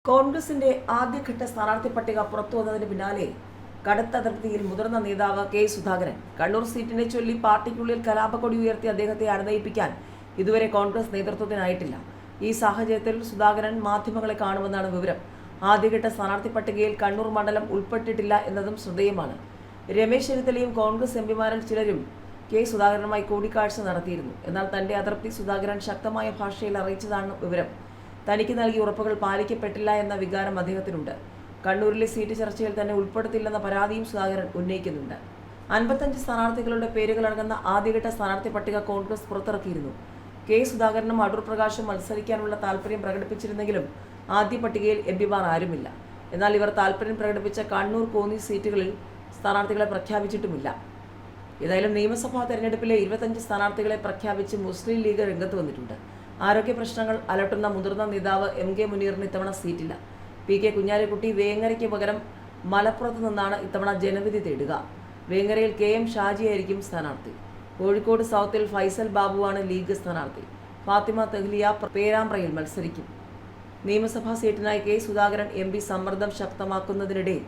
കോൺഗ്രസിന്റെ ആദ്യഘട്ട സ്ഥാനാർത്ഥി പട്ടിക പുറത്തുവന്നതിന് പിന്നാലെ കടുത്ത അതൃപ്തിയിൽ മുതിർന്ന നേതാവ് കെ സുധാകരൻ. കണ്ണൂർ സീറ്റിനെ ചൊല്ലി പാർട്ടിക്കുള്ളിൽ കലാപക്കൊടി ഉയർത്തി അദ്ദേഹത്തെ അനുനയിപ്പിക്കാൻ ഇതുവരെ കോൺഗ്രസ് നേതൃത്വത്തിനായിട്ടില്ല. ഈ സാഹചര്യത്തിൽ സുധാകരൻ മാധ്യമങ്ങളെ കാണുമെന്നാണ് വിവരം. ആദ്യഘട്ട സ്ഥാനാർത്ഥി പട്ടികയിൽ കണ്ണൂർ മണ്ഡലം ഉൾപ്പെട്ടിട്ടില്ല എന്നതും ശ്രദ്ധേയമാണ്. രമേശ് ചെന്നിത്തലയും കോൺഗ്രസ് എംപിമാരിൽ ചിലരും കെ സുധാകരനുമായി കൂടിക്കാഴ്ച നടത്തിയിരുന്നു. എന്നാൽ തന്റെ അതൃപ്തി സുധാകരൻ ശക്തമായ ഭാഷയിൽ അറിയിച്ചതാണ് വിവരം. തനിക്ക് നൽകിയ ഉറപ്പുകൾ പാലിക്കപ്പെട്ടില്ല എന്ന വികാരം അദ്ദേഹത്തിനുണ്ട്. കണ്ണൂരിലെ സീറ്റ് ചർച്ചയിൽ തന്നെ ഉൾപ്പെടുത്തില്ലെന്ന പരാതിയും സുധാകരൻ ഉന്നയിക്കുന്നുണ്ട്. 55 സ്ഥാനാർത്ഥികളുടെ പേരുകളടങ്ങുന്ന ആദ്യഘട്ട സ്ഥാനാർത്ഥി പട്ടിക കോൺഗ്രസ് പുറത്തിറക്കിയിരുന്നു. കെ സുധാകരനും അടൂർ പ്രകാശും മത്സരിക്കാനുള്ള താൽപര്യം പ്രകടിപ്പിച്ചിരുന്നെങ്കിലും ആദ്യ പട്ടികയിൽ എംപിമാർ ആരുമില്ല. എന്നാൽ ഇവർ താൽപര്യം പ്രകടിപ്പിച്ച കണ്ണൂർ, കോന്നി സീറ്റുകളിൽ സ്ഥാനാർത്ഥികളെ പ്രഖ്യാപിച്ചിട്ടുമില്ല. ഏതായാലും നിയമസഭാ തെരഞ്ഞെടുപ്പിലെ 25 സ്ഥാനാർത്ഥികളെ പ്രഖ്യാപിച്ച് മുസ്ലിം ലീഗ് രംഗത്ത് വന്നിട്ടുണ്ട്. ആരോഗ്യ പ്രശ്നങ്ങൾ അലട്ടുന്ന മുതിർന്ന നേതാവ് MK മുനീറിന് ഇത്തവണ സീറ്റില്ല. PK കുഞ്ഞാലിക്കുട്ടി വേങ്ങരയ്ക്ക് പകരം മലപ്പുറത്ത് നിന്നാണ് ഇത്തവണ ജനവിധി തേടുക. വേങ്ങരയിൽ KM ഷാജിയായിരിക്കും സ്ഥാനാർത്ഥി. കോഴിക്കോട് സൗത്തിൽ ഫൈസൽ ബാബുവാണ് ലീഗ് സ്ഥാനാർത്ഥി. ഫാത്തിമ തെഹ്ലിയ പേരാമ്പ്രയിൽ മത്സരിക്കും. നിയമസഭാ സീറ്റിനായി കെ സുധാകരൻ MP സമ്മർദ്ദം ശക്തമാക്കുന്നതിനിടെ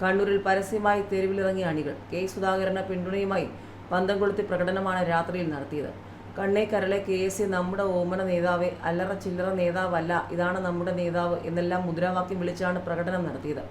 കണ്ണൂരിൽ പരസ്യമായി തെരുവിലിറങ്ങിയ അണികൾ കെ സുധാകരന് പിന്തുണയുമായി പന്തം കൊളുത്തി പ്രകടനമാണ് രാത്രിയിൽ നടത്തിയത്. കണ്ണേ കരളെ KSA നമ്മുടെ ഓമന നേതാവേ, അല്ലറ ചില്ലറ നേതാവല്ല, ഇതാണ് നമ്മുടെ നേതാവ് എന്നെല്ലാം മുദ്രാവാക്യം വിളിച്ചാണ് പ്രകടനം നടത്തിയത്.